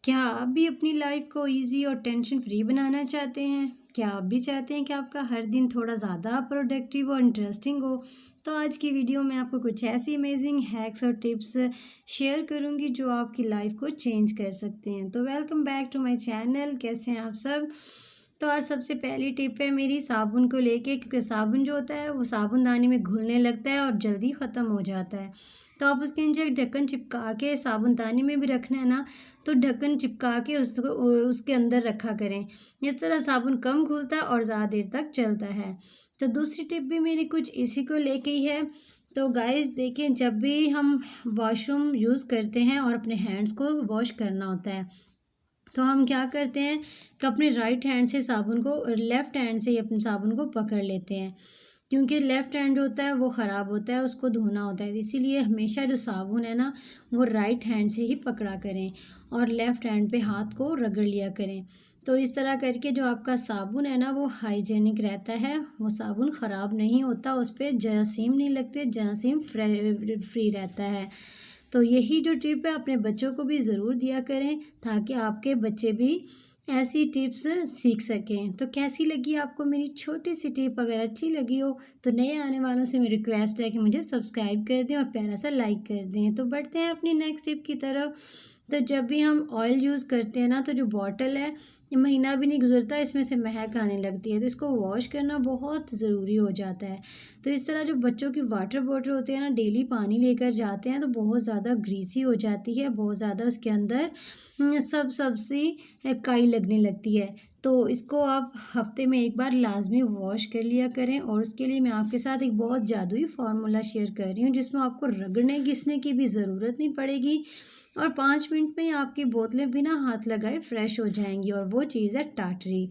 क्या आप भी अपनी लाइफ को ईज़ी और टेंशन फ्री बनाना चाहते हैं? क्या आप भी चाहते हैं कि आपका हर दिन थोड़ा ज़्यादा प्रोडक्टिव और इंटरेस्टिंग हो? तो आज की वीडियो में आपको कुछ ऐसी अमेजिंग हैक्स और टिप्स शेयर करूंगी जो आपकी लाइफ को चेंज कर सकते हैं। तो welcome back to my channel. कैसे हैं आप सब? तो आज सबसे पहली टिप है मेरी साबुन को लेके, क्योंकि साबुन जो होता है वो साबुनदानी में घुलने लगता है और जल्दी ख़त्म हो जाता है। तो आप उसके नीचे एक ढक्कन चिपका के, साबुनदानी में भी रखना है ना, तो ढक्कन चिपका के उसको उसके अंदर रखा करें। इस तरह साबुन कम घुलता है और ज़्यादा देर तक चलता है। तो दूसरी टिप भी मेरी कुछ इसी को लेके ही है। तो गाइस देखिए, जब भी हम वॉशरूम यूज़ करते हैं और अपने हैंड्स को वॉश करना होता है, तो हम क्या करते हैं कि अपने राइट हैंड से साबुन को, लेफ़्ट हैंड से ही अपने साबुन को पकड़ लेते हैं, क्योंकि लेफ़्ट हैंड जो होता है वो ख़राब होता है, उसको धोना होता है। इसीलिए हमेशा जो साबुन है ना, वो राइट हैंड से ही पकड़ा करें और लेफ़्ट हैंड पे हाथ को रगड़ लिया करें। तो इस तरह करके जो आपका साबुन है ना, वो हाइजीनिक रहता है, वो साबुन ख़राब नहीं होता, उस पे जरासीम नहीं लगते, जरासीम फ्री रहता है। तो यही जो टिप है अपने बच्चों को भी ज़रूर दिया करें, ताकि आपके बच्चे भी ऐसी टिप्स सीख सकें। तो कैसी लगी आपको मेरी छोटी सी टिप? अगर अच्छी लगी हो तो नए आने वालों से मेरी रिक्वेस्ट है कि मुझे सब्सक्राइब कर दें और प्यारा सा लाइक कर दें। तो बढ़ते हैं अपनी नेक्स्ट टिप की तरफ। तो जब भी हम ऑयल यूज़ करते हैं ना, तो जो बॉटल है, ये महीना भी नहीं गुजरता इसमें से महक आने लगती है, तो इसको वॉश करना बहुत ज़रूरी हो जाता है। तो इस तरह जो बच्चों की वाटर बॉटल होती है ना, डेली पानी लेकर जाते हैं तो बहुत ज़्यादा ग्रीसी हो जाती है, बहुत ज़्यादा उसके अंदर सबसी काई लगने लगती है। तो इसको आप हफ्ते में एक बार लाजमी वॉश कर लिया करें। और उसके लिए मैं आपके साथ एक बहुत जादुई फार्मूला शेयर कर रही हूँ, जिसमें आपको रगड़ने घिसने की भी ज़रूरत नहीं पड़ेगी और 5 मिनट में ही आपकी बोतलें बिना हाथ लगाए फ्रेश हो जाएंगी। और वो चीज़ है टाटरी।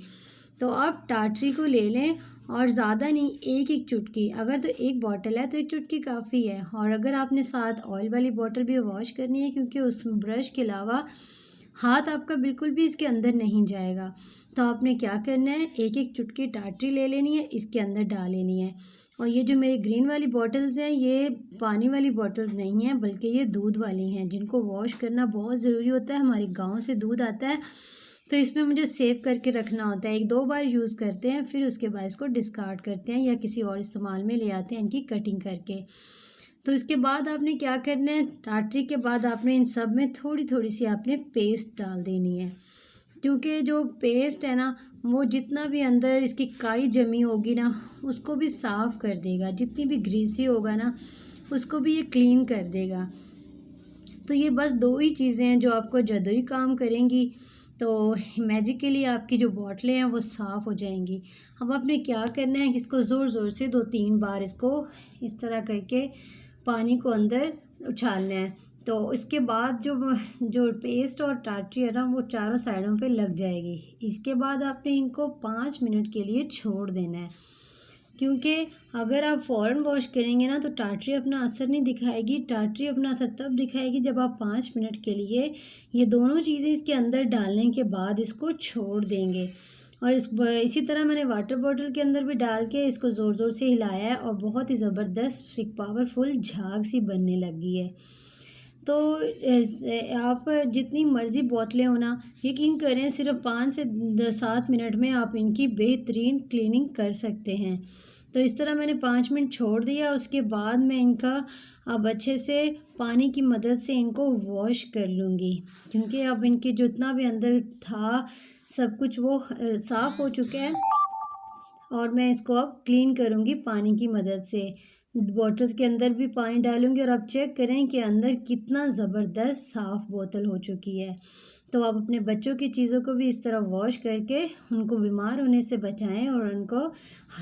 तो आप टाटरी को ले लें, और ज़्यादा नहीं, एक एक चुटकी। अगर तो एक बॉटल है तो एक चुटकी काफ़ी है। और अगर आपने साथ ऑयल वाली बॉटल भी वॉश करनी है, क्योंकि उस ब्रश के अलावा हाथ आपका बिल्कुल भी इसके अंदर नहीं जाएगा, तो आपने क्या करना है, एक एक चुटकी टाटरी ले लेनी है, इसके अंदर डाल लेनी है। और ये जो मेरी ग्रीन वाली बॉटल्स हैं, ये पानी वाली बॉटल्स नहीं हैं, बल्कि ये दूध वाली हैं, जिनको वॉश करना बहुत ज़रूरी होता है। हमारे गांव से दूध आता है, तो इसमें मुझे सेव करके रखना होता है। 1-2 बार यूज़ करते हैं, फिर उसके बाद इसको डिस्कार्ड करते हैं या किसी और इस्तेमाल में ले आते हैं इनकी कटिंग करके। तो इसके बाद आपने क्या करना है, टाटरी के बाद आपने इन सब में थोड़ी थोड़ी सी आपने पेस्ट डाल देनी है, क्योंकि जो पेस्ट है ना, वो जितना भी अंदर इसकी काई जमी होगी ना, उसको भी साफ़ कर देगा। जितनी भी ग्रीसी होगा ना, उसको भी ये क्लीन कर देगा। तो ये बस 2 ही चीज़ें हैं जो आपको जादुई काम करेंगी। तो मैजिकली आपकी जो बॉटलें हैं वो साफ़ हो जाएंगी। अब आपने क्या करना है कि इसको ज़ोर ज़ोर से 2-3 बार इसको इस तरह करके पानी को अंदर उछालना है। तो इसके बाद जो जो पेस्ट और टाटरी है ना, वो चारों साइडों पे लग जाएगी। इसके बाद आपने इनको 5 मिनट के लिए छोड़ देना है, क्योंकि अगर आप फ़ौरन वॉश करेंगे ना, तो टाटरी अपना असर नहीं दिखाएगी। टाटरी अपना असर तब दिखाएगी जब आप 5 मिनट के लिए ये दोनों चीज़ें इसके अंदर डालने के बाद इसको छोड़ देंगे। और इसी तरह मैंने वाटर बॉटल के अंदर भी डाल के इसको ज़ोर ज़ोर से हिलाया है, और बहुत ही ज़बरदस्त एक पावरफुल झाग सी बनने लगी है। तो आप जितनी मर्ज़ी बोतलें हो ना, यकीन करें सिर्फ 5 से 7 मिनट में आप इनकी बेहतरीन क्लीनिंग कर सकते हैं। तो इस तरह मैंने 5 मिनट छोड़ दिया, उसके बाद मैं इनका अब अच्छे से पानी की मदद से इनको वॉश कर लूँगी, क्योंकि अब इनके जितना भी अंदर था सब कुछ वो साफ़ हो चुका है। और मैं इसको अब क्लीन करूँगी पानी की मदद से। बॉटल्स के अंदर भी पानी डालूँगी, और अब चेक करें कि अंदर कितना ज़बरदस्त साफ़ बोतल हो चुकी है। तो आप अपने बच्चों की चीज़ों को भी इस तरह वॉश करके उनको बीमार होने से बचाएं और उनको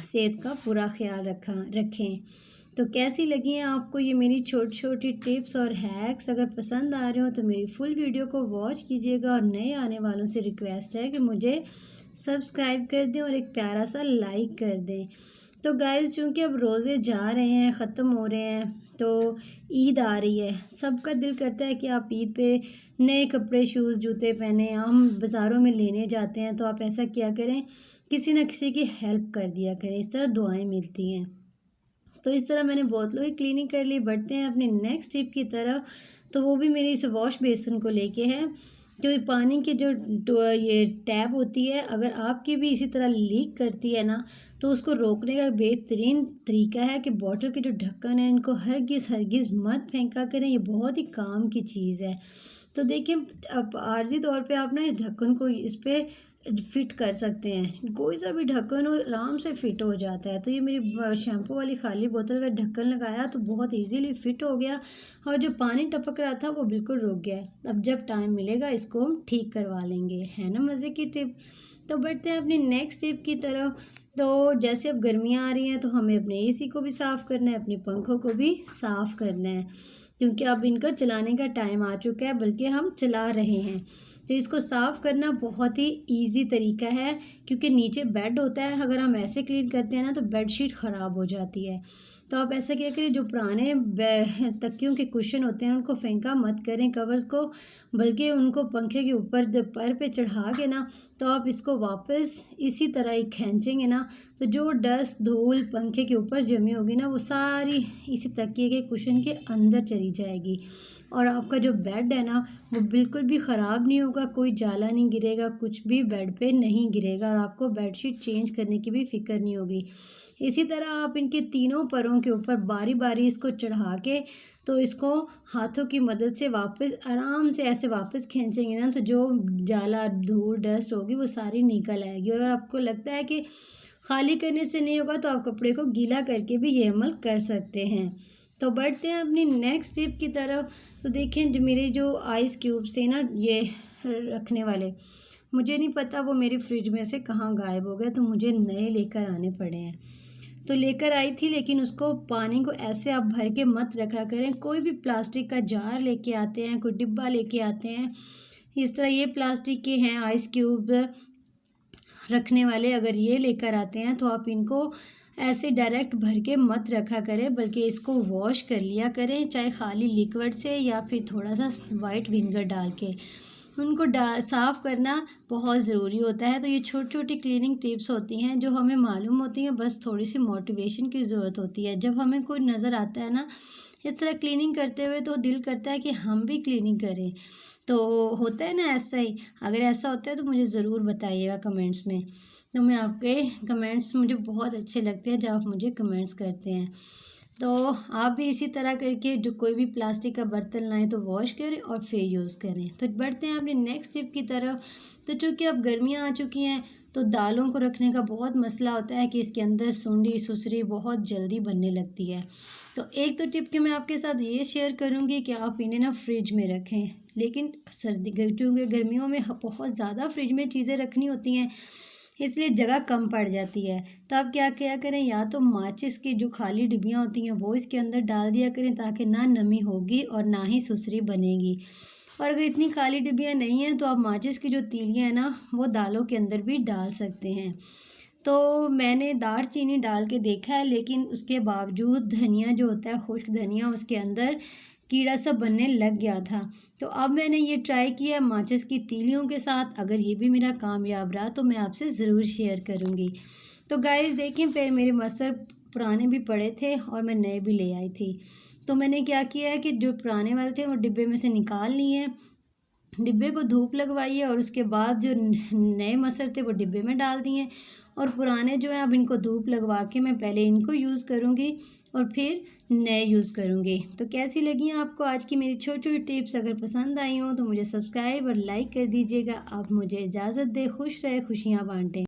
सेहत का पूरा ख्याल रखें। तो कैसी लगी हैं आपको ये मेरी छोटी छोटी टिप्स और हैक्स? अगर पसंद आ रहे हो तो मेरी फुल वीडियो को वॉच कीजिएगा, और नए आने वालों से रिक्वेस्ट है कि मुझे सब्सक्राइब कर दें और एक प्यारा सा लाइक कर दें। तो गाइज़, चूँकि अब रोज़े जा रहे हैं, ख़त्म हो रहे हैं, तो ईद आ रही है, सबका दिल करता है कि आप ईद पे नए कपड़े, शूज़, जूते पहने। हम बाज़ारों में लेने जाते हैं, तो आप ऐसा किया करें, किसी न किसी की हेल्प कर दिया करें, इस तरह दुआएं मिलती हैं। तो इस तरह मैंने बोतलों की क्लीनिंग कर ली। बढ़ते हैं अपनी नेक्स्ट टिप की तरफ। तो वो भी मेरी इस वॉश बेसिन को लेके है। तो ये पानी की जो ये टैप होती है, अगर आपकी भी इसी तरह लीक करती है ना, तो उसको रोकने का बेहतरीन तरीका है कि बॉटल के जो ढक्कन है इनको हरगिज़ मत फेंका करें। ये बहुत ही काम की चीज़ है। तो देखिए, अब आर्जी तौर पे आप ना इस ढक्कन को इस पे फिट कर सकते हैं। कोई सा भी ढक्कन हो आराम से फिट हो जाता है। तो ये मेरी शैम्पू वाली खाली बोतल का ढक्कन लगाया तो बहुत इजीली फिट हो गया, और जो पानी टपक रहा था वो बिल्कुल रुक गया। अब जब टाइम मिलेगा इसको हम ठीक करवा लेंगे। है ना मज़े की टिप। तो बढ़ते हैं अपनी नेक्स्ट टिप की तरफ। तो जैसे अब गर्मियाँ आ रही हैं तो हमें अपने एसी को भी साफ़ करना है, अपने पंखों को भी साफ़ करना है, क्योंकि अब इनको चलाने का टाइम आ चुका है, बल्कि हम चला रहे हैं। तो इसको साफ़ करना बहुत ही इजी तरीका है, क्योंकि नीचे बेड होता है। अगर हम ऐसे क्लीन करते हैं ना तो बेडशीट ख़राब हो जाती है। तो आप ऐसा क्या करें, जो पुराने तकियों के कुशन होते हैं उनको फेंका मत करें कवर्स को, बल्कि उनको पंखे के ऊपर जब पैर पे चढ़ा के ना, तो आप इसको वापस इसी तरह ही खींचेंगे ना, तो जो डस्ट धूल पंखे के ऊपर जमी होगी ना वो सारी इसी तकिए के कुशन के अंदर चली जाएगी, और आपका जो बेड है ना वो बिल्कुल भी ख़राब नहीं होगा, कोई जाला नहीं गिरेगा, कुछ भी बेड पे नहीं गिरेगा, और आपको बेडशीट चेंज करने की भी फ़िक्र नहीं होगी। इसी तरह आप इनके तीनों परों के ऊपर बारी बारी इसको चढ़ा के, तो इसको हाथों की मदद से वापस आराम से ऐसे वापस खींचेंगे ना, तो जो जाला धूल डस्ट होगी वो सारी निकल आएगी। और आपको लगता है कि खाली करने से नहीं होगा तो आप कपड़े को गीला करके भी ये अमल कर सकते हैं। तो बढ़ते हैं अपनी नेक्स्ट टिप की तरफ। तो देखें, जो मेरे जो आइस क्यूब्स थे ना ये रखने वाले, मुझे नहीं पता वो मेरे फ्रिज में से कहाँ गायब हो गए, तो मुझे नए लेकर आने पड़े हैं। तो लेकर आई थी, लेकिन उसको पानी को ऐसे आप भर के मत रखा करें। कोई भी प्लास्टिक का जार लेके आते हैं, कोई डिब्बा लेके आते हैं, इस तरह ये प्लास्टिक के हैं आइस क्यूब रखने वाले, अगर ये लेकर आते हैं तो आप इनको ऐसे डायरेक्ट भर के मत रखा करें, बल्कि इसको वॉश कर लिया करें, चाहे खाली लिक्विड से या फिर थोड़ा सा वाइट विनेगर डाल के। उनको साफ़ करना बहुत ज़रूरी होता है। तो ये छोटी छोटी क्लीनिंग टिप्स होती हैं जो हमें मालूम होती हैं, बस थोड़ी सी मोटिवेशन की ज़रूरत होती है। जब हमें कोई नज़र आता है ना इस तरह क्लीनिंग करते हुए, तो दिल करता है कि हम भी क्लीनिंग करें। तो होता है ना ऐसा ही। अगर ऐसा होता है तो मुझे ज़रूर बताइएगा कमेंट्स में। तो मैं आपके कमेंट्स मुझे बहुत अच्छे लगते हैं जब आप मुझे कमेंट्स करते हैं। तो आप भी इसी तरह करके जो कोई भी प्लास्टिक का बर्तन लाएं तो वॉश करें और फिर यूज़ करें। तो बढ़ते हैं अपने नेक्स्ट टिप की तरफ। तो चूँकि अब गर्मियाँ आ चुकी हैं तो दालों को रखने का बहुत मसला होता है कि इसके अंदर सुंडी सुसरी बहुत जल्दी बनने लगती है। तो एक तो टिप कि मैं आपके साथ ये शेयर करूँगी कि आप इन्हें ना फ्रिज में रखें, लेकिन चूँकि गर्मियों में बहुत ज़्यादा फ्रिज में चीज़ें रखनी होती हैं, इसलिए जगह कम पड़ जाती है। तो आप क्या क्या करें, या तो माचिस की जो खाली डिब्बियाँ होती हैं वो इसके अंदर डाल दिया करें, ताकि ना नमी होगी और ना ही सुसरी बनेगी। और अगर इतनी खाली डिब्बियाँ नहीं हैं तो आप माचिस की जो तीलियाँ हैं ना वो दालों के अंदर भी डाल सकते हैं। तो मैंने दालचीनी डाल के देखा है, लेकिन उसके बावजूद धनिया जो होता है खुश्क धनिया, उसके अंदर कीड़ा सा बनने लग गया था। तो अब मैंने ये ट्राई किया माचिस की तीलियों के साथ। अगर ये भी मेरा कामयाब रहा तो मैं आपसे ज़रूर शेयर करूँगी। तो गाइस देखें, फिर मेरे मसर पुराने भी पड़े थे और मैं नए भी ले आई थी। तो मैंने क्या किया है कि जो पुराने वाले थे वो डिब्बे में से निकाल लिए हैं, डिब्बे को धूप लगवाई है, और उसके बाद जो नए मसर थे वो डिब्बे में डाल दिए, और पुराने जो हैं अब इनको धूप लगवा के मैं पहले इनको यूज़ करूँगी और फिर नए यूज़ करूँगी। तो कैसी लगी आपको आज की मेरी छोटी छोटी टिप्स? अगर पसंद आई हो तो मुझे सब्सक्राइब और लाइक कर दीजिएगा। आप मुझे इजाज़त दें। खुश रहे, खुशियाँ बांटें।